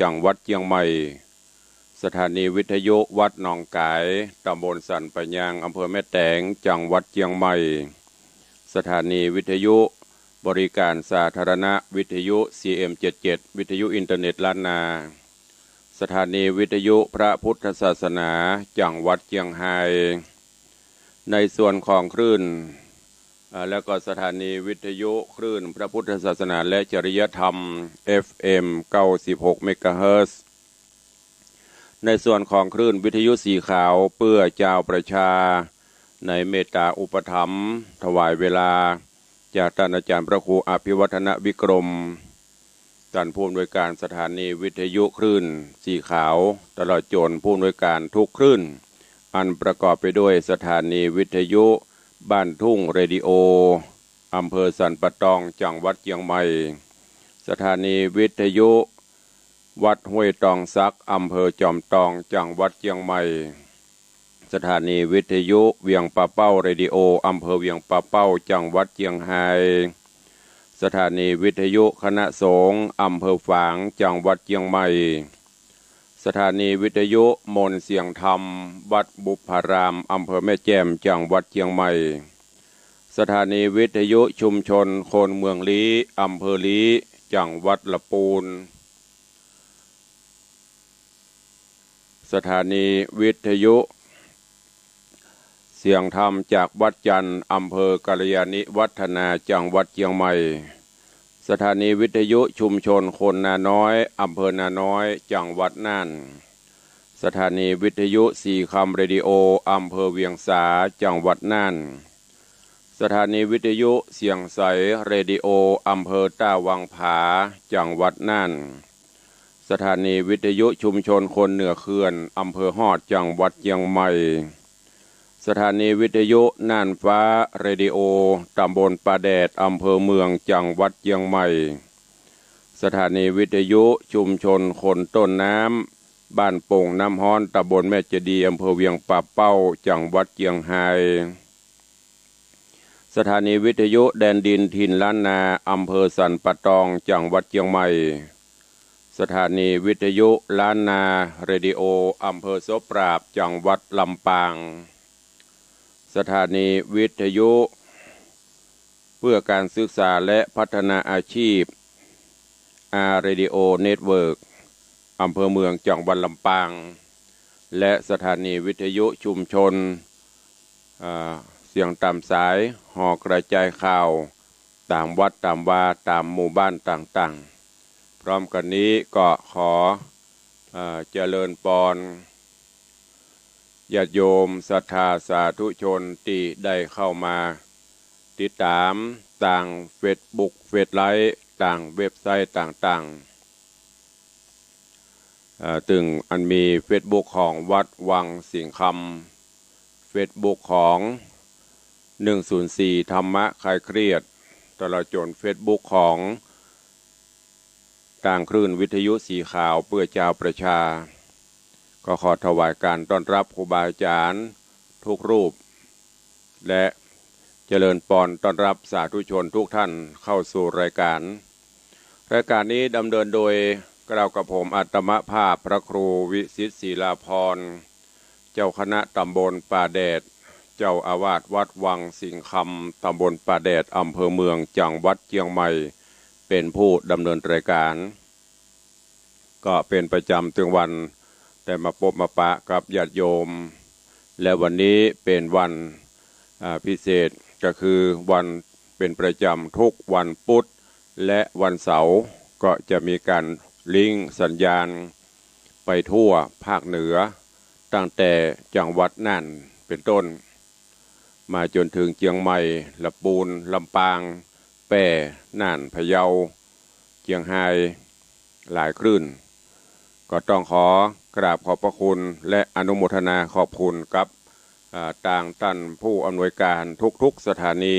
จังหวัดเชียงใหม่สถานีวิทยุวัดหนองกายตำบลสันปะยางอำเภอแม่แตงจังหวัดเชียงใหม่สถานีวิทยุบริการสาธารณะวิทยุ CM77 วิทยุอินเทอร์เน็ตล้านนาสถานีวิทยุพระพุทธศาสนาจังหวัดเชียงรายในส่วนของคลื่นแล้วก็สถานีวิทยุคลื่นพระพุทธศาสนาและจริยธรรม FM 96 เมกะเฮิรตซ์ในส่วนของคลื่นวิทยุสีขาวเพื่อเจ้าประชาในเมตตาอุปถัมภ์ถวายเวลาจากท่านอาจารย์พระครูอภิวัฒนวิกรมท่านผู้อำนวยการสถานีวิทยุคลื่นสีขาวตลอดจนผู้อำนวยการทุกคลื่นอันประกอบไปด้วยสถานีวิทยุบ้านทุ่งเรดิโออำเภอสันปะตองจังหวัดเชียงใหม่สถานีวิทยุวัดห้วยตองซักอำเภอจอมตองจังหวัดเชียงใหม่สถานีวิทยุเวียงปะเป้าเรดิโออำเภอเวียงปะเป้าจังหวัดเชียงรายสถานีวิทยุคณะสงฆ์อำเภอฝางจังหวัดเชียงใหม่สถานีวิทยุมนต์เสียงธรรมวัดบุพารามอำเภอแม่แจ่มจังหวัดเชียงใหม่สถานีวิทยุชุมชนโคนเมืองลี้อำเภอลี้จังหวัดละปูนสถานีวิทยุเสียงธรรมจากวัดจันทร์อำเภอกัลยาณิวัฒนาจังหวัดเชียงใหม่สถานีวิทยุชุมชนคนนาน้อยอำเภอนาน้อยจังหวัดน่านสถานีวิทยุสีคำเรดิโออำเภอเวียงสาจังหวัดน่านสถานีวิทยุเสียงใสเรดิโออำเภอต้าวังผาจังหวัดน่านสถานีวิทยุชุมชนคนเหนือเขื่อนอำเภอฮอดจังหวัดเชียงใหม่สถานีวิทยุน่านฟ้าเรดิโอตำบลป่าแดดอำเภอเมืองจังหวัดเชียงใหม่สถานีวิทยุชุมชนคนต้นน้ำบ้านโป่งน้ำฮ้อนตำบลแม่เจดีย์อำเภอเวียงป่าเป้าจังหวัดเชียงรายสถานีวิทยุแดนดินถิ่นล้านนาอำเภอสันปะตองจังหวัดเชียงใหม่สถานีวิทยุล้านนาเรดิโออำเภอโสปราบจังหวัดลำปางสถานีวิทยุเพื่อการศึกษาและพัฒนาอาชีพเรดิโอเน็ตเวิร์กอำเภอเมืองจังหวัดลำปางและสถานีวิทยุชุมชนเสียงตามสายห่อกระจายข่าวตามวัดตามวาตามหมู่บ้านต่างๆพร้อมกันนี้ก็ขอเจริญพรญาติโยมศรัทธาสาธุชนที่ได้เข้ามาติดตามต่างเฟซบุ๊กเฟซไลฟ์ต่างเว็บไซต์ต่างๆถึงอันมีเฟซบุ๊กของวัดวังสิงห์คำเฟซบุ๊กของ104ธรรมะคลายเครียดตลอดจนเฟซบุ๊กของต่างคลื่นวิทยุสีขาวเพื่อเจ้าประชาก็ขอถวายการต้อนรับครูบาอาจารย์ทุกรูปและเจริญพรต้อนรับสาธุชนทุกท่านเข้าสู่รายการนี้ดำเนินโดยกล่าวกับผมอาตมภาพพระครูวิสิตศิลาภรณ์เจ้าคณะตำบลป่าแดดเจ้าอาวาสวัดวังสิงห์คำตำบลป่าแดดอำเภอเมืองจังหวัดเชียงใหม่เป็นผู้ดำเนินรายการก็เป็นประจำถึงวันแต่มาพบมาปะกับญาติโยมและวันนี้เป็นวันพิเศษก็คือวันเป็นประจำทุกวันพุธและวันเสาร์ก็จะมีการลิงก์สัญญาณไปทั่วภาคเหนือตั้งแต่จังหวัดน่านเป็นต้นมาจนถึงเชียงใหม่ลำปูนลำปางแพร่น่านพะเยาเชียงรายหลายคลื่นก็ต้องขอกราบขอบพระคุณและอนุโมทนาขอบคุณกับต่างท่านผู้อำนวยการทุกๆสถานี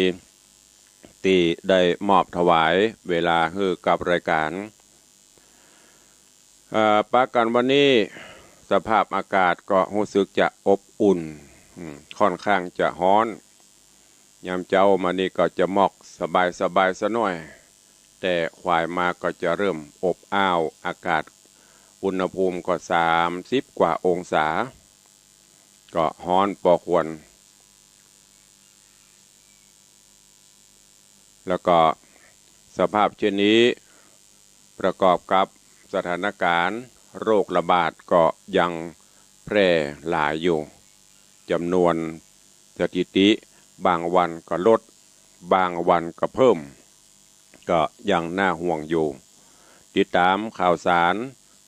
ที่ได้มอบถวายเวลาให้กับรายการปากันวันนี้สภาพอากาศก็รู้สึกจะอบอุ่นค่อนข้างจะร้อนยามเจ้ามานี่ก็จะหมอกสบายซะหน่อยแต่ควายมาก็จะเริ่มอบอ้าวอากาศ อุณหภูมิก็30 กว่าองศาก็ฮ้อนพอควรแล้วก็สภาพเช่นนี้ประกอบกับสถานการณ์โรคระบาดก็ยังแพร่หลายอยู่จำนวนสถิติบางวันก็ลดบางวันก็เพิ่มก็ยังน่าห่วงอยู่ติดตามข่าวสาร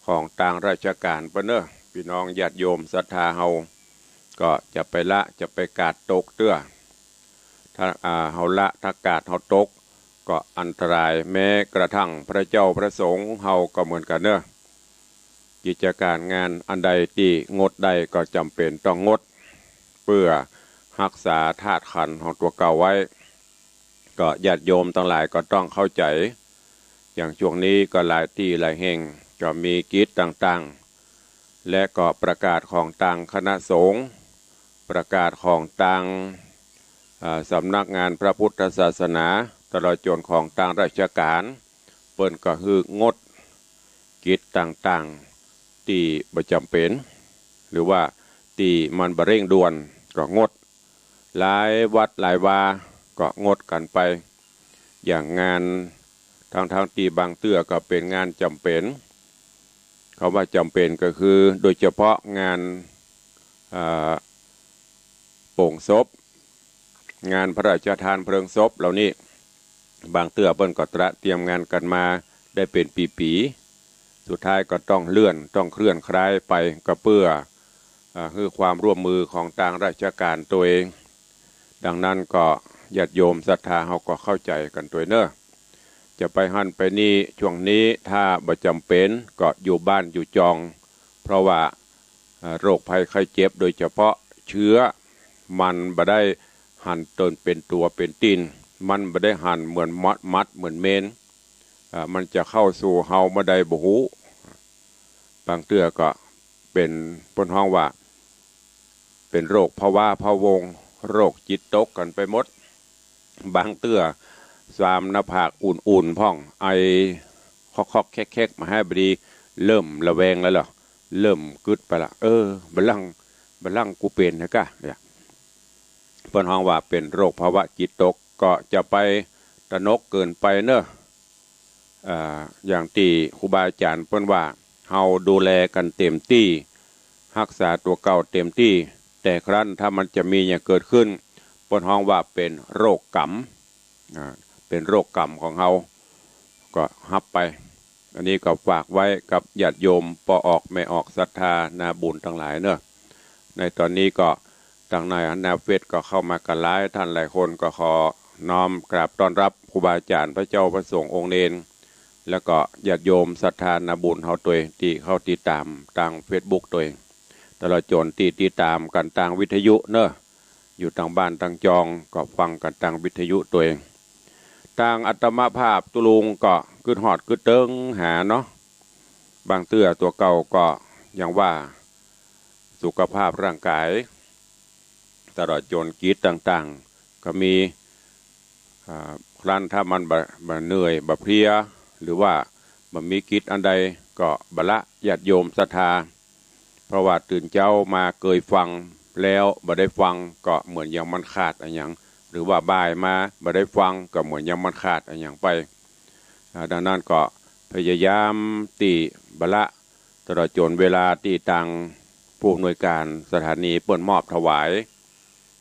ของทางราชการเปิ้นเด้อพี่น้องญาติโยมศรัทธาเฮาก็จะไปละจะไปกาดตกเตื้อถ้าเฮาละถ้ากาดเฮาตกก็อันตรายแม้กระทั่งพระเจ้าพระสงฆ์เฮาก็เหมือนกันเด้อกิจการงานอันใดที่งดได้ก็จำเป็นต้องงดเพื่อรักษาธาตุขันธ์ของตัวเก่าไว้ก็ญาติโยมทั้งหลายก็ต้องเข้าใจอย่างช่วงนี้ก็หลายที่หลายแห่งก็มีกิจต่างๆและก็ประกาศของต่างคณะสงฆ์ประกาศของต่างสำนักงานพระพุทธศาสนาตลอดจนของต่างราชการเปิ้นก็คืองดกิจต่างๆที่บ่จำเป็นหรือว่าที่มันบ่เร่งด่วนก็งดหลายวัดหลายวาก็งดกันไปอย่างงานทางที่บางเตื้อก็เป็นงานจำเป็นเขาว่าจำเป็นก็คือโดยเฉพาะงานโป่งศพงานพระราชทานเพลิงศพเหล่านี้บางเตื้อเปิ้นก็เตรียมงานกันมาได้เป็นปีๆสุดท้ายก็ต้องเลื่อนต้องเคลื่อนคล้ายไปก็เพื่อคือความร่วมมือของทางราชการตัวเองดังนั้นก็ญาติโยมศรัทธาเฮาก็เข้าใจกันตัวเนอะจะไปหั่นไปนี่ช่วงนี้ถ้าบ่จำเป็นก็อยู่บ้านอยู่จองเพราะว่าโรคภัยไข้เจ็บโดยเฉพาะเชื้อมันบ่ได้หั่นตนเป็นตัวเป็นตีนมันบ่ได้หั่นเหมือนมัดเหมือนเมนมันจะเข้าสู่เฮาบ่ได้บ่ฮู้บางเตื้อก็เป็นปนห้องว่าเป็นโรคภาวะพะวงโรคจิตตกกันไปหมดบางเตื้อสามหน้าผากอุ่นๆพ่องไอคอกๆแคกๆมาให้บดีเริ่มระแวงแล้วเหรอเริ่มกึดไปละบัลลังกูเป็นนะกะเนี่ยเปิ้นห้องว่าเป็นโรคภาวะจิตตกก็จะไปตระหนกเกินไปเนอะอย่างที่ครูบาอาจารย์เปิ้นว่าเฮาดูแลกันเต็มที่รักษาตัวเก่าเต็มที่แต่ครั้นถ้ามันจะมีอย่างเกิดขึ้นเปิ้นห้องว่าเป็นโรคกรรมเป็นโรคกรรมของเฮาก็ฮับไปอันนี้ก็ฝากไว้กับญาติโยมปออกไม่ออกศรัทธานาบุญทั้งหลายเนอะในตอนนี้ก็ทางในนาเฟสก็เข้ามากันหลายท่านหลายคนก็ขอน้อมกราบต้อนรับครูบาอาจารย์พระเจ้าพระสงฆ์องค์เนรแล้วก็ญาติโยมศรัทธานาบุญเฮาตัวที่เข้าติดตามทาง Facebook ตัวตลอดจนที่ติดตามกันทางวิทยุเนอะอยู่ทางบ้านทางจองก็ฟังกันทางวิทยุตัวเองทางอัตมาภาพตุลุงก็กึดหอดกึดเติงหาเนาะบางเตื้อตัวเก่าก็อย่างว่าสุขภาพร่างกายตลอดจนกิจต่างๆก็มีครั้นถ้ามันบะเหนื่อยบะเพลียหรือว่ามันมีกิจอันใดก็บละญาติโยมศรัทธาเพราะว่าตื่นเจ้ามาเคยฟังแล้วบ่ได้ฟังก็เหมือนยังมันขาดอะไรอย่างหรือว่าบ่ายมาบ่ได้ฟังก็เหมือนยังมันขาดอะไรอย่างไปดังนั้นก็พยายามตีบละตลอดจนเวลาที่ทางผู้อำนวยการสถานีเปิดมอบถวาย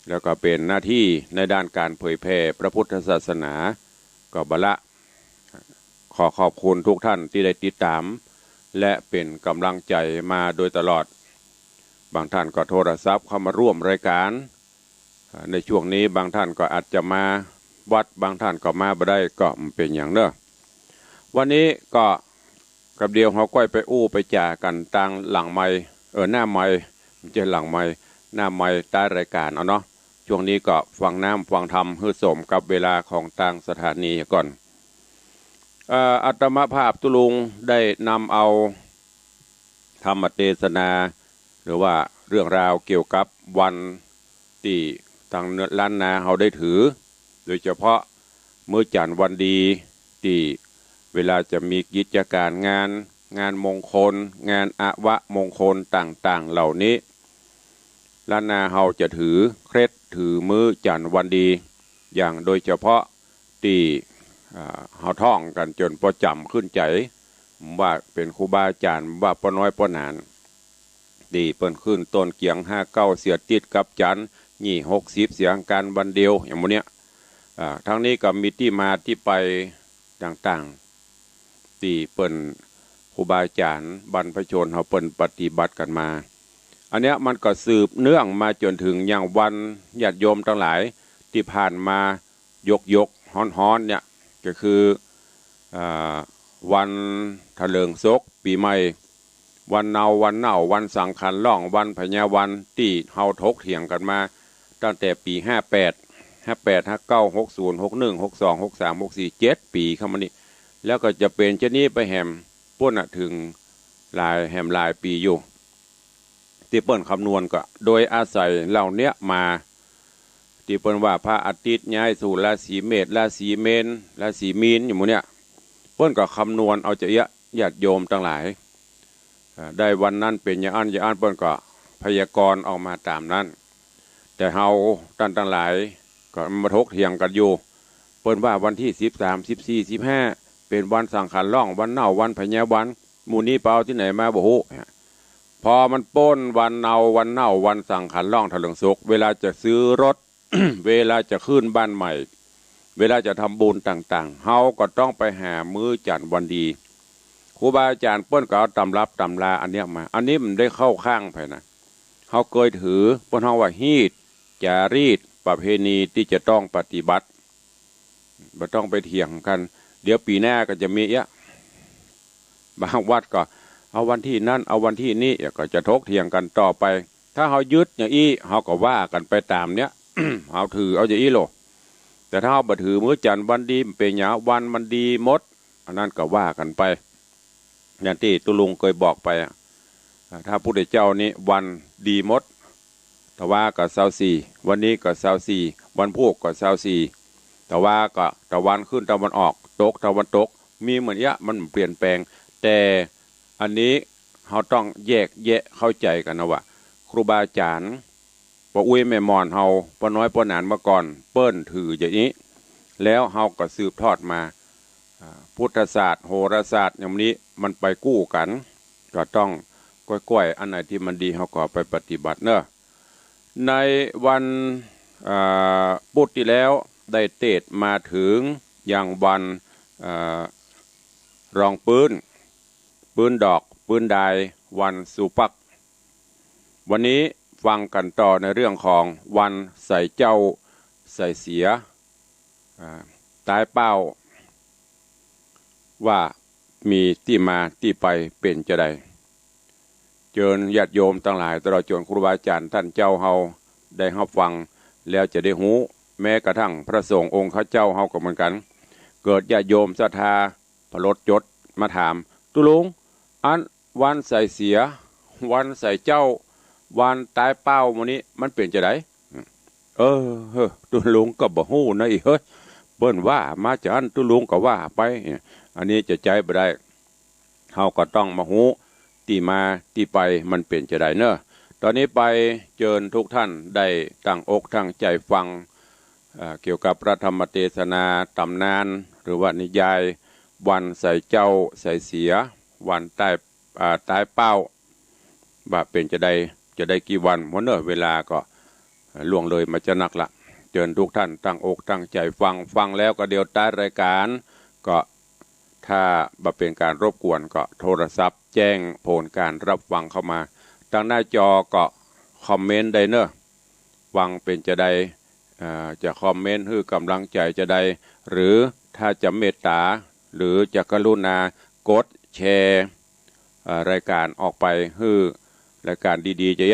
แล้วก็เป็นหน้าที่ในด้านการเผยแพร่พระพุทธศาสนาก็บละขอขอบคุณทุกท่านที่ได้ติดตามและเป็นกำลังใจมาโดยตลอดบางท่านก็โทรศัพท์เข้ามาร่วมรายการในช่วงนี้บางท่านก็อาจจะมาวัดบางท่านก็มาบ่ได้ก็เป็นอย่างเนอะวันนี้ก็กับเดียวเขาก้อยไปอู้ไปจ่ากันต่างหลังไม้หน้าไม้ไม่ใช่หลังไม้หน้าไม้ใต้รายการเนาะช่วงนี้ก็ฟังน้ำฟังธรรมเพื่อสมกับเวลาของทางสถานีก่อนอาตมาภาพตุลุงได้นำเอาธรรมเทศนาหรือว่าเรื่องราวเกี่ยวกับวันที่ทางล้านนาเขาได้ถือโดยเฉพาะมื้อจันทร์วันดีที่เวลาจะมีกิจการงาน งานมงคลงานอวมงคลต่างๆเหล่านี้ล้านนาเฮาจะถือเคล็ดถือมื้อจันทร์วันดีอย่างโดยเฉพาะที่เฮาท่องกันจนประจำขึ้นใจว่าเป็นครูบาอาจารย์ว่าป้อน้อยป้อนานดีเปิ้นขึ้นต้นเกียง59เสียติดกับจันทร์นี่60เสียงการวันเดียวอย่างโมเนี้ยทั้งนี้ก็มีที่มาที่ไปต่างๆที่เปิ้นครูบาอาจารย์บรรพชนเฮาเปิ้นปฏิบัติกันมาอันเนี้ยมันก็สืบเนื่องมาจนถึงอย่างวันญาติโยมทั้งหลายที่ผ่านมายกฮ้อนๆเนี่ยก็คือวันทะเลิงศกปีใหม่วันเนาวันสังขันล่องวันพญาวันที่เฮาถกเถียงกันมาตั้งแต่ปี58 59 60 61 62 63 64 7ปีเข้ามานี่แล้วก็จะเป็นเช่นนี้ไปแหมป้นถึงหลายปีอยู่ที่เปิ้นคำนวณก็โดยอาศัยเหล่านี้มาที่เปิ้นว่าพระอาทิตย์ย้ายสู่ราศีเมษราศีเมนราศีมีนอยู่หมู่เนี้ยเปิ้นก็คำนวณเอาจะญาติโยมทั้งหลายได้วันนั้นเป็นอย่างอันเปิ้นก็พยากรณ์ออกมาตามนั้นแต่เฮาท่านทั้งหลายก็มาถกเถียงกันอยู่เปิ้นว่าวันที่13 14 15เป็นวันสังขันล่องวันเนาวันพญาวันหมู่นี้เปล่าที่ไหนมาบ่ฮู้พอมันป้นวันเนาวันสังขันล่องทะเลิงศกเวลาจะซื้อรถ เวลาจะขึ้นบ้านใหม่เวลาจะทำบุญต่างๆเฮาก็ต้องไปหามื้อจันทร์วันดีครูบาอาจารย์เปิ้นก็เอาตำรับตำราอันเนี้ยมาอันนี้มันได้เข้าข้างไปนะเฮาเคยถือเปิ้นเฮาว่าฮีตจารีตประเพณีที่จะต้องปฏิบัติบ่ต้องไปเถียงกันเดี๋ยวปีหน้าก็จะมีบางวัดก็เอาวันที่นั่นเอาวันที่นี้ก็จะถกเถียงกันต่อไปถ้าเฮายึดอย่างอี้เฮาก็ว่ากันไปตามเนี้ย เฮาถือเอาอย่างอี้โลแต่ถ้าเฮาบ่ถือมื้อจันทร์วันดีเป็นหยังวันมันดีหมดอันนั้นก็ว่ากันไปอย่างที่ตุลุงเคยบอกไปถ้าพุทธเจ้านี่วันดีหมดแต่ว่าก็24วันนี้ก็24วันพุธก็24แต่ว่าก็ตะวันขึ้นตะวันออกตกตะวันตกมีเหมือนมันเปลี่ยนแปลงแต่อันนี้เราต้องแยกแยะเข้าใจกันนะว่าครูบาอาจารย์ป้าอุ้ยแม่มอนเฮาป้าน้อยป้านานมาก่อนเปิ้นถืออย่างนี้แล้วเฮาก็สืบทอดมาพุทธศาสตร์โหราศาสตร์อย่างนี้มันไปกู้กันก็ต้องก้อยๆอันไหนที่มันดีเฮาก็ไปปฏิบัติเนอะในวันพุธที่แล้วได้เทศมาถึงอย่างวันรองปืนดอกปืนดายวันสุปักวันนี้ฟังกันต่อในเรื่องของวันใส่เจ้าใส่เสียตายเป้าว่ามีที่มาที่ไปเป็นจะใดเชิญญาติโยมทั้งหลายตลอดจนครูบาอาจารย์ท่านเจ้าเฮาได้รับฟังแล้วจะได้หูแม้กระทั่งพระสงฆ์องค์ข้าเจ้าเฮาก็เหมือนกันเกิดญาติโยมศรัทธาพลดจดมาถามตุลุงอันวันใส่เสียวันใส่เจ้าวันตายเป้ามื้อนี้มันเป็นจะไดตุลุงก็บ่ฮู้นะอีเฮ้ยเปิ้นว่ามาจากอันตุลุงก็ว่าไปอันนี้จะใจบ่ได้เฮาก็ต้องมาฮู้ที่มาที่ไปมันเป็นจะไดเนอะตอนนี้ไปเชิญทุกท่านได้ตั้งอกตั้งใจฟังเกี่ยวกับพระธรรมเทศนาตำนานหรือว่านิยายวันใส่เจ้าใส่เสียวันตายเป้าว่าเป็นจะได้กี่วันเพราะเนอะเวลาก็ล่วงเลยมาจะนักละเชิญทุกท่านตั้งอกตั้งใจฟังแล้วก็เดี๋ยวใต้รายการก็ถ้าบ่เป็นการรบกวนก็โทรศัพท์แจ้งผลการรับฟังเข้ามาทางหน้าจอก็คอมเมนต์ได้เนอะฟังเป็นจะได้จะคอมเมนต์ให้กำลังใจจะได้หรือถ้าจะเมตตาหรือจะกรุณากดแชร์รายการออกไปให้รายการดีๆจะ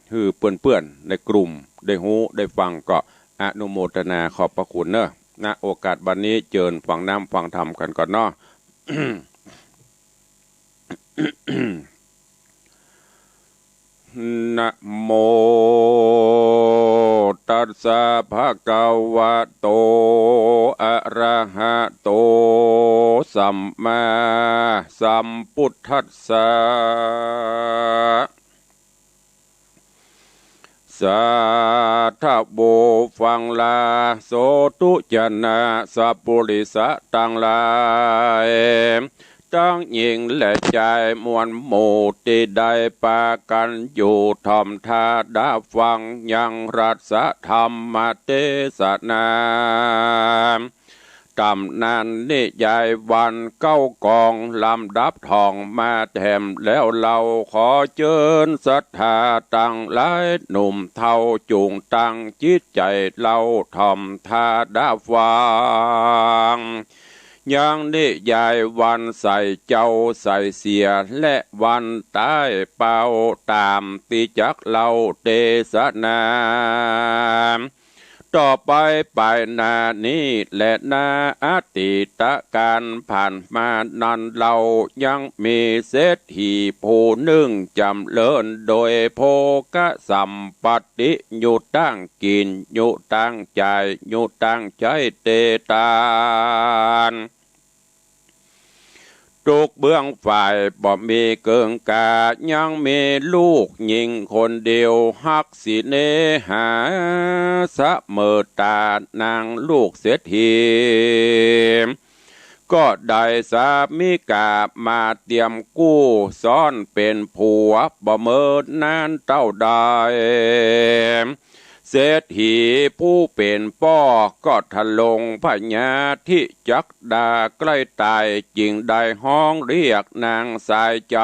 ให้เพื่อนๆในกลุ่มได้ฮู้ได้ฟังก็อนุโมทนาขอบพระคุณเนอะณโอกาสบัดนี้เจิญฟังน้ำฟังธรรมกันก่อนเนาะ นะโมตัส สสะภะคะวะโตอะระหะโตสัมมาสัมพุทธัสสะสาธุโบฟังลาโสตุจนะสัพปุริสะตังหลายตั้งหญิงและชายมวลหมู่ที่ได้ปากันอยู่ทอมทาดาฟังยังรัสธรรมเทศนาตำนานนิยายวันเก้ากองลำดับทองมาแถมแล้วเราขอเชิญศรัทธาตั้งหลายหนุ่มเท่าจูงตั้งจิตใจเราทอมทาดาฟังยังนิยายวันใส่เจ้าใส่เสียและวันตายเป่าตามติจักเราเทศนาต่อไปไปนานี้และนาอดีตการผ่านมานั้นเรายังมีเศรษฐีผู้หนึ่งจำเริญโดยโภคสัมปติอยู่ตั้งกินอยู่ตั้งใจอยู่ตั้งใจเตตานทุกเบื้องฝ่ายบ่มีเกิงกายังมีลูกหญิงคนเดียวฮักสิเนหาเสมอตานางลูกเศรษฐีก็ได้สามีกามาเตรียมกู้ซ้อนเป็นผัวบ่เมินนานเต้าได้เศรษฐีผู้เป็นป้อก็ทะลงพญาที่จักดาใกล้ตายจึงได้ห้องเรียกนางสายใจ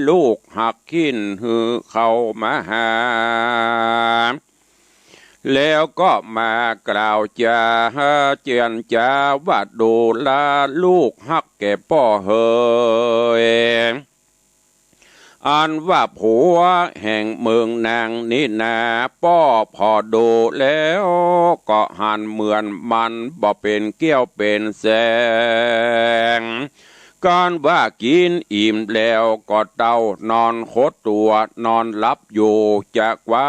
ลูกหักขิ้นหือเข้ามาหาแล้วก็มากล่าวจาเจียนจาว่าดูลาลูกหักแก่ป้อเฮยอันว่าผัวแห่งเมืองนางนี่นาป้อพอดูแล้วก็หันเหมือนมันบ่เป็นเกี้ยวเป็นแสงก่อนว่ากินอิ่มแล้วก็เต้านอนโคตรตัวนอนหลับอยู่จากไว้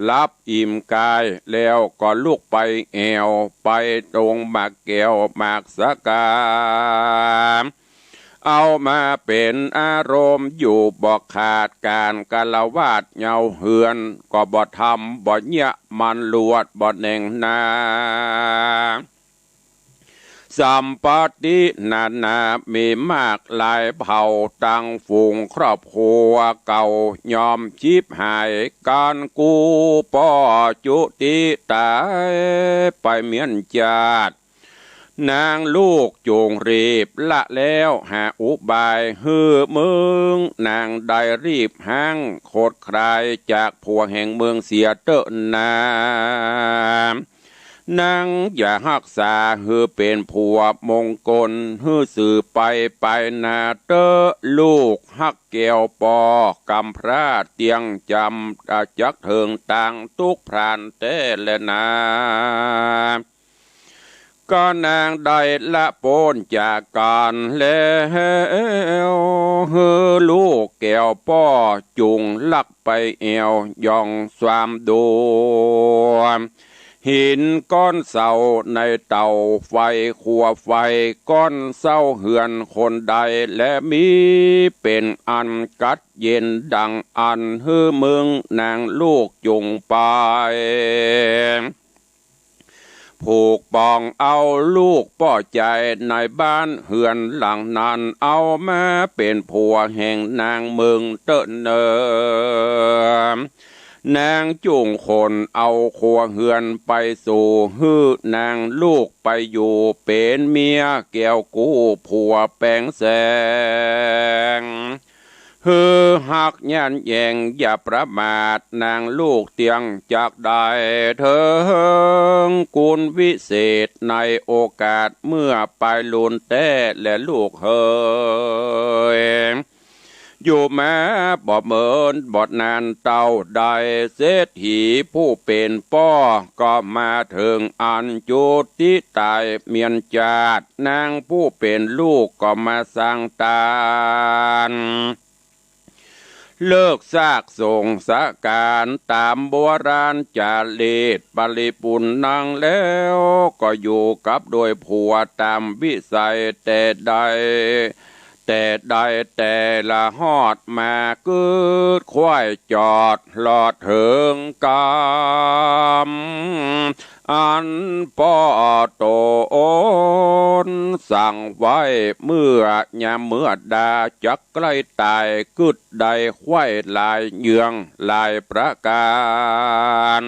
ลับอิ่มกายแล้วก็ลุกไปแอวไปตรงหมากแก้วหมากสกาเอามาเป็นอารมณ์อยู่บ่ขาดการกะละวาดเหงาเหือนก็บ่ทำบ่เนี้ยมันลวดบ่แหน่งนาสัมปตินานามีมากหลายเผ่าตั้งฝูงครอบครัวเก่ายอมชีพหายการกูป้อจุติตายไปเมียนจาดนางลูกจูงรีบละแล้วหาอุบายฮือมึงนางได้รีบห้างโคดคลายจากผัวแห่งเมืองเสียเตอะนานางอย่าหักษาฮือเป็นผัวมงคลฮือสื่อไปนาเตอลูกหักแก้วปอกำพระเตียงจำจักเถิงต่างทุกพรานเต้และนาก็นางได้ละโปนจากการแล้วฮือลูกแก้วป้อจุงลักไปเอวยองสวามดูหินก้อนเสาในเตาไฟขัวไฟก้อนเสาเหือนคนใดและมีเป็นอันกัดเย็นดังอันฮือมึงนางลูกจุงไปผูกปองเอาลูกป้อใจในบ้านเหือนหลังนั้นเอามาเป็นผัวแห่งนางเมืองเตเนนางจุงคนเอาขัวเหือนไปสู่ฮื้อนางลูกไปอยู่เป็นเมียแก้วกู้ผัวแปงแสงฮือหักยันแยงอย่าประมาทนางลูกเตียงจากได้เถิงกุลวิเศษในโอกาสเมื่อไปลุนแต่และลูกเฮยอยู่แม้บ่เหมินบ่นานเต้าใดเศรษฐีผู้เป็นป้อก็มาถึงอันจุติตายเมียนจาดนางผู้เป็นลูกก็มาสร้างตาน เลิกซากส่งสาการตามโบราณจารีตบริปุณนังแล้วก็อยู่กับโดยผัวตามวิสัยแต่ใดแต่ละฮอดมาเกิดควายจอดหลอดเถิงกามอันปอโตนสั่งไว้เมื่อยามเมื่อดาจักใกล้ตายกึดใดควายลายเยืองลายประการ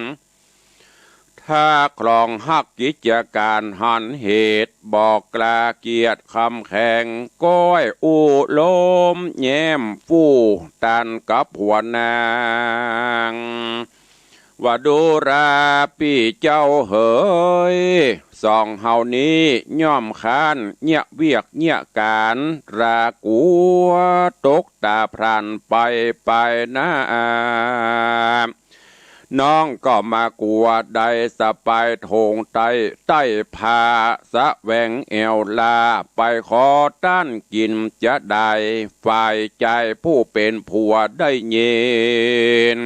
ถ้าคลองหักกิจการหันเหตุบอกกลาเกียรติคำแข่งก้อยอู้ลมแย้มฟู่ตันกับหัวนางว่าดูราพี่เจ้าเอ๋ยสองเฮานี้ย่อมค้านเนี่ยเวียกเนี่ยการรากัวตกตาพรันไปนะน้องก็มากลัวใดสะปายโถงใต้พาสะแหวงเอวลาไปขอต้านกินจะได้ฝ่ายใจผู้เป็นผัวได้เย็น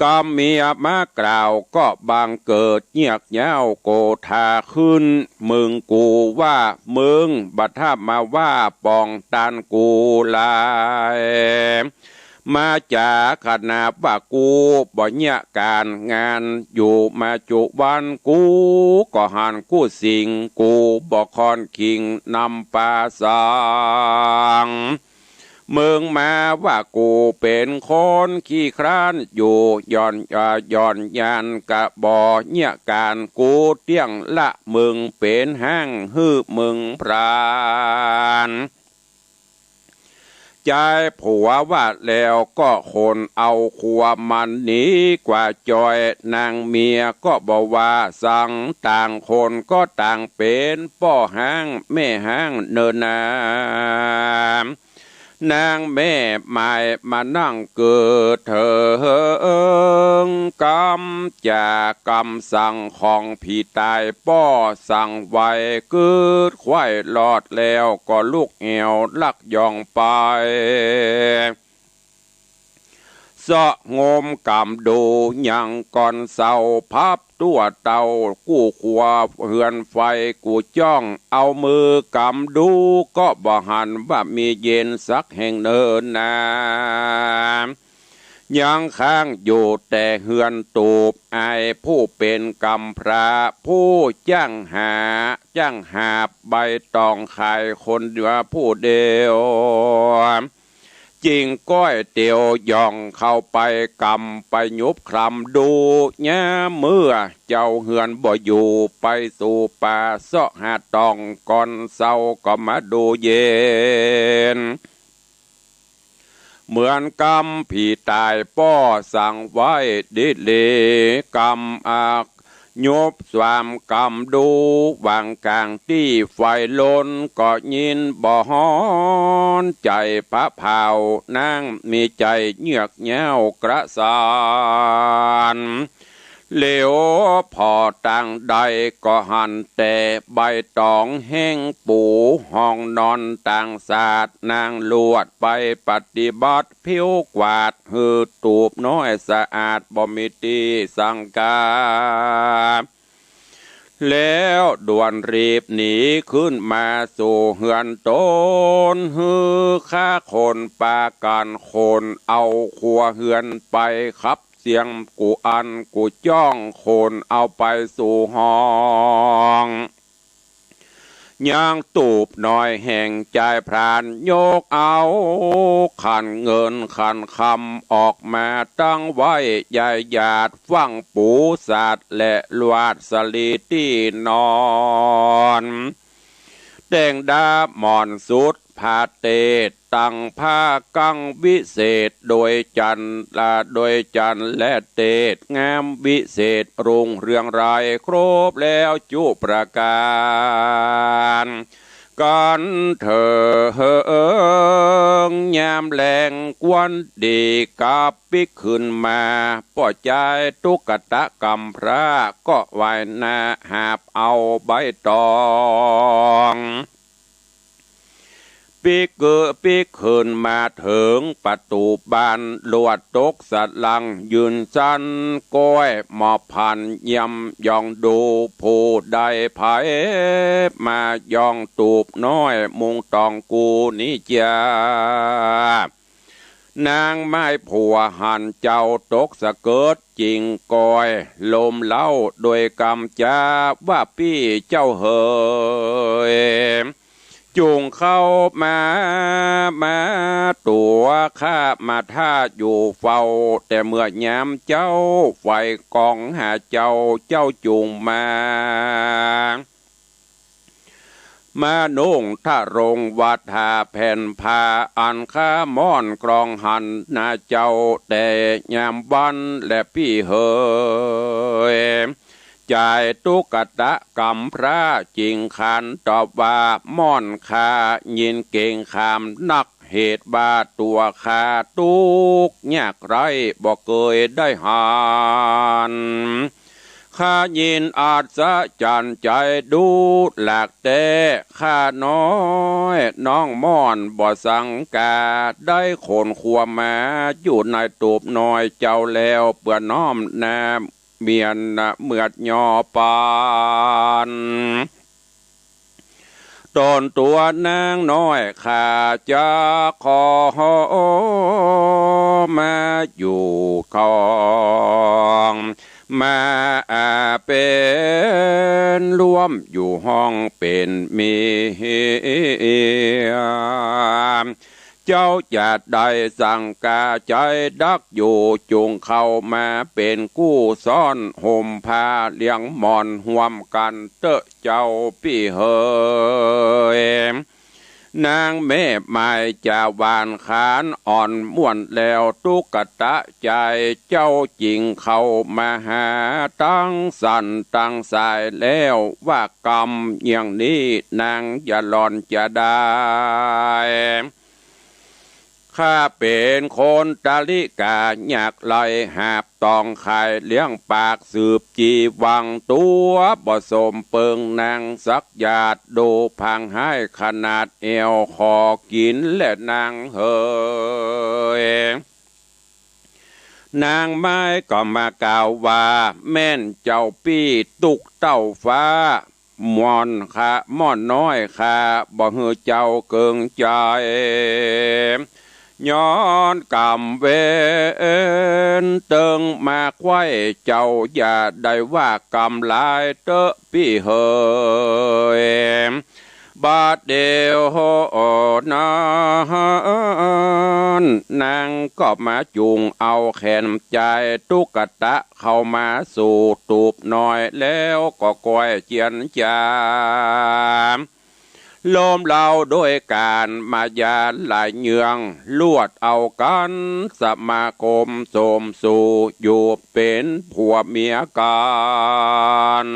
ก็เมียมากล่าวก็บางเกิดเงียกเย้าโกธาขึ้นมึงกูว่ามึงบัดถ้ามาว่าปองตันกูลายมาจากขนาดว่ากูบ่เนี่ยการงานอยู่มาจุวันกูก็หันกูสิงกูบ่คอนคิงนำปาสังมึงมาว่ากูเป็นคนขี้คร้านอยู่ย่อนยานกะบ่เนี่ยการกูเตี้ยงละมึงเป็นห้างฮื้อมึงพรานใจผัวว่าแล้วก็คนเอาขัวมันหนีกว่าจอยนางเมียก็บอกว่าสั่งต่างคนก็ต่างเป็นป้อห้างแม่ห้างเนินนานางแม่หมายมานั่งเกิดเถิงกรรมจากกรรมสั่งของพี่ตายป้อสั่งไว้เกิดควายหลอดแล้วก็ลูกเอวลักยองไปสะงมกำดูยังก่อนเศร้าพับตัวเต่ากู้ขวาเหือนไฟกูจ้องเอามือกำดูก็บ่หันว่ามีเย็นสักแห่งเนินนายังค้างอยู่แต่เหือนตูบไอผู้เป็นกำพระผู้จ้างหาใบตองขายคนเดียวผู้เดียวจริงก้อยเตียวย่องเข้าไปกำไปยุบคลำดูเนี่ยเมื่อเจ้าเหือนบ่อยู่ไปสู่ป่าเสาะหาตองก่อนเศร้าก็มาดูเย็นเหมือนกำผีตายป้อสั่งไว้ดิเลกำยบสวามกำดูวางกลางที่ไฟล้นก็ยินบ่ฮอนใจพระเผานางมีใจเยือกแย้วกระสานเหลวพอต่างใดก็หันแต่ใบตองแห้งปูห้องนอนต่างศาสตร์นางลวดไปปฏิบัติผิวกวาดหือตูบน้อยสะอาดบ่มีตีสังกาแล้วด่วนรีบหนีขึ้นมาสู่เฮือนต้นฮือฆ่าคนปากันคนเอาขัวเฮือนไปครับเสียงกูอันกูจ้องคนเอาไปสู่ห้องย่างตูบหน่อยแห่งใจพรานโยกเอาขันเงินขันคำออกมาตั้งไว้ใหญ่หยาดฟังปูศาสตร์และลวดสลีที่นอนแต่งดาหมอนสุดผาเตตั้งผ้ากังวิเศษโดยจันและเตดงามวิเศษรุ่งเรืองรายครบแล้วจุประการกันเถิงยามแรงกวนดีกับปิกขึ้นมาป่อใจตุกตะกำพระก็ไว้หน้าหาบเอาใบตอง ปีกเกอปีกเขินมาถึงประตูบ้านลวดตกสลังยืนจันก้อยหมอบพันยำยองดูผู้ใดไผมายองตูบน้อยมุงตองกูนี่จ้านางไม้ผัวหันเจ้าตกสะเกิดจริงกอยลมเล่าโดยกำจาว่าพี่เจ้าเฮยจุงเข้ามาตัวข้ามาท่าอยู่เฝ้าแต่เมื่อยามเจ้าไฟกองหาเจ้าจุงมานุ่งท่ารงวัดหาแผ่นผ้าอันข้าม่อนกรองหันนาเจ้าแต่ยามวันและพี่เฮยจ่ายตุกตะกำพระจริงขันตอบว่าม่อนคายินเก่งขามนักเหตุบาตัวคาตุกยากไรบอกเคยได้หันข้ายินอาจจะจันใจดูหลากแต่ข้าน้อยน้องม่อนบ่สังกาได้ขนขวมาอยู่ในตูบน้อยเจ้าแล้วเปื่อน้อมนาเมียนเมือดยอปานตนตัวนางน้อยข้าจะขอมาอยู่ของมาเป็นรวมอยู่ห้องเป็นเมียเจ้าจะได้สั่งกาใจดักอยู่จุงเข้ามาเป็นกู้ซ่อนห่มผ้าเลี้ยงหมอนห่วมกันเตอะเจ้าพี่เฮยนางแม่ไม้จะวานขานอ่อนม่วนแล้วตุกตะใจเจ้าจริงเข้ามาหาตั้งสันตั้งสายแล้วว่ากรรมอย่างนี้นางอย่าหลอนจะได้ข้าเป็นคนตาลิกาอยากไล่หาบตองไข่เลี้ยงปากสืบจีวังตัวบ่สมเปิงนางสักหยาดดูพังให้ขนาดเอวคอกินและนางเฮยนางไม้ก็มากล่าวว่าแม่นเจ้าปี้ตุกเต้าฟ้ามอนค่ะม่อนน้อยค่ะบ่เฮือเจ้าเกิงใจย้อนกำเวนเติงมาไว้เจ้าอย่าได้ว่ากำลายเตอะพี่เฮยบาดเดียวนนางก็มาจุงเอาแขนใจตุกตะเข้ามาสู่ตูบน้อยแล้วก็ก้อยเจียนจามลมเล่าด้วยการมายาหลายเยืองลวดเอากันสมาคมโสมสู่อยู่เป็นผัวเมียกัน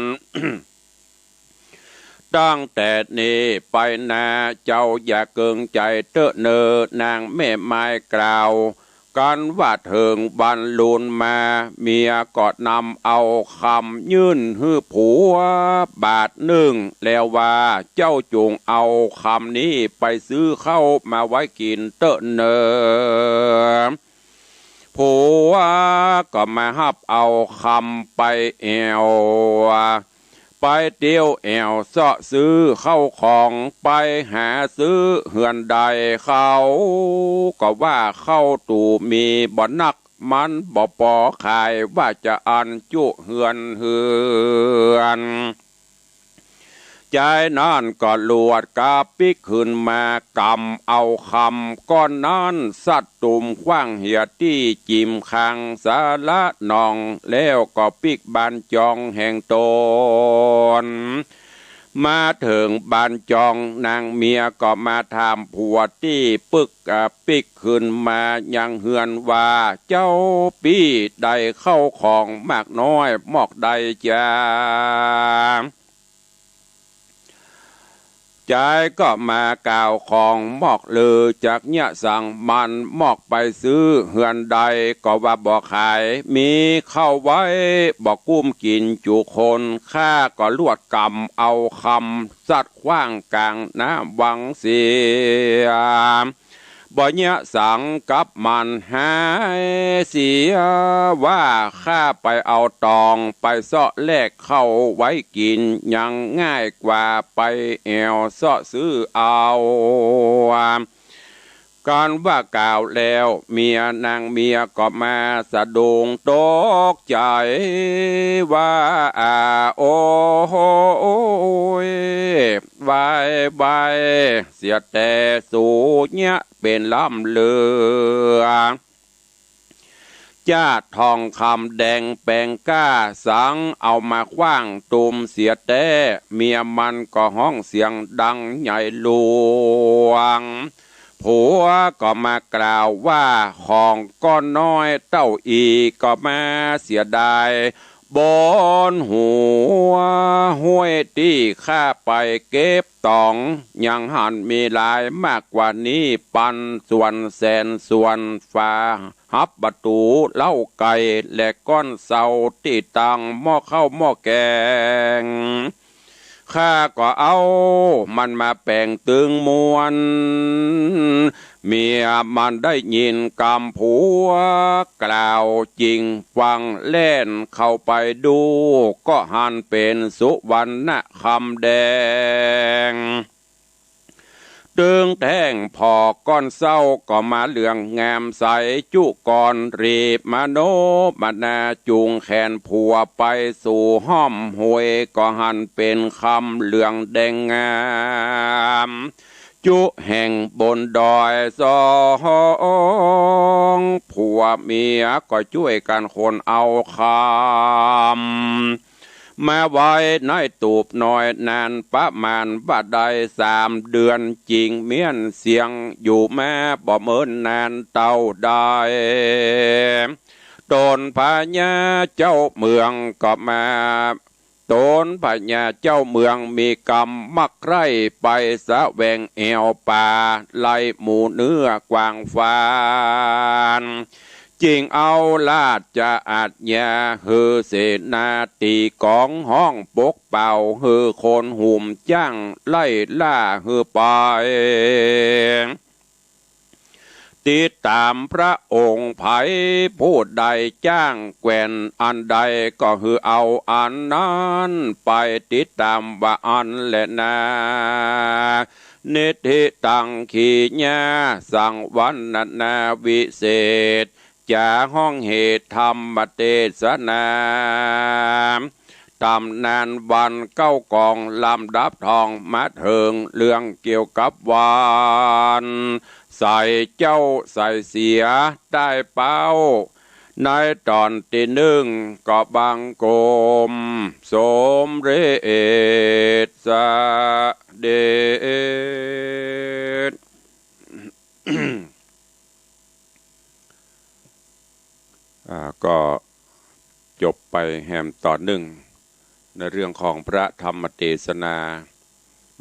ตั้งแต่นี้ไปนาเจ้าอย่าเกิงใจเตอะเนอนางแม่ไม้กล่าวกันว่าเถิงบรรลุนมาเมียก็นำเอาคำยื่นฮื้อผัวบาทหนึ่งแล้วว่าเจ้าจงเอาคำนี้ไปซื้อเข้ามาไว้กินเตอะเนอผัวก็มาฮับเอาคำไปแอวไปเตียวแอวเสาะซื้อเข้าของไปหาซื้อเหือนใดเขาก็ว่าเข้าตู่มีบ่นักมันบ่ปอขายว่าจะอันจุเหือนใจนั่นก็ลวดกาปิกขึ้นมากำเอาคำก้อนนั้นสัตว์ตุ่มขว้างเหียที่จิมคังสาละนองแล้วก็ปิกบานจองแห่งตนมาถึงบานจองนางเมียก็มาถามผัวที่ปึกปิกขึ้นมายังเฮือนว่าเจ้าปี้ได้เข้าของมากน้อยมอกใดจ้า ใจก็มากล่าวของมอกลือจากเนี่ยสั่งมันมอกไปซื้อเฮือนใดก็ว่าบอกขายมีเข้าไว้บอกกุ้มกินจุคนข้าก็ลวดกรรมเอาคำสัตว์ขว้างกลางน้ำวังเสียบ่เนี่ยสังกับมันหายเสียว่าข้าไปเอาตองไปเสาะแลกเข้าไว้กินยังง่ายกว่าไปแอวเสาะซื้อเอาการว่ากล่าวแล้วเมียนางเมียก็มาสะดุ้งตกใจว่าโอ้ยบายเสียแต่สูเนี่ยเป็นล่ำเลือจ้าทองคำแดงแปงก้าสังเอามาคว้างตุมเสียแต่เมียมันก็ห้องเสียงดังใหญ่หลวงผัวก็มากล่าวว่าของก้อนน้อยเต้าอีก็มาเสียดายบนหัวห้วยที่ข้าไปเก็บตองยังหันมีหลายมากกว่านี้ปันส่วนแสนส่วนฟ้าฮับประตูเล่าไก่และก้อนเสาที่ตังหม้อข้าวหม้อแกงข้าก็เอามันมาแป่งตึงมวนเมียมันได้ยินกำผัวกล่าวจริงฟังเล่นเข้าไปดูก็หันเป็นสุวรรณคำแดงตึงแท่งพอก้อนเศร้าก็มาเหลืองงามใสจุก่อนรีบมาโนมานาจูงแขนผัวไปสู่ห้อมหวยก็หันเป็นคำเหลืองแดงงามจุแห่งบนดอยสองผัวเมียก็ช่วยกันคนเอาคำมาไว้ในตูบน้อยนานประมาณว่าได้3 เดือนจริงเมียนเสียงอยู่แม่บ่เมินนานเต่าได้โดนพญาเจ้าเมืองก็มาโดนพญาเจ้าเมืองมีกรรมมักไร่ไปสะแวงแอวป่าไล่หมูเนื้อกวางฟานจริงเอาลาดจะอาจยาฮือเสนาตีกองห้องปกเป่าฮือคนหุ่มจ้างไล่ล่าฮือไปติดตามพระองค์ไผผู้ใดจ้างแกว่นอันใดก็คือเอาอันนั้นไปติดตามว่าอันและนานิธิตังขีญาสังวันนาวิเศษจากห้องเหตุธรรมเทศนาตำนานวัน9 กองลำดับทองมาเถิงเรื่องเกี่ยวกับวันใส่เจ้าใส่เสียได้เป้าในตอนที่1ก็บังกรมสมเด็จสเด็จ ก็จบไปแหมตอน1ในเรื่องของพระธรรมเทศนา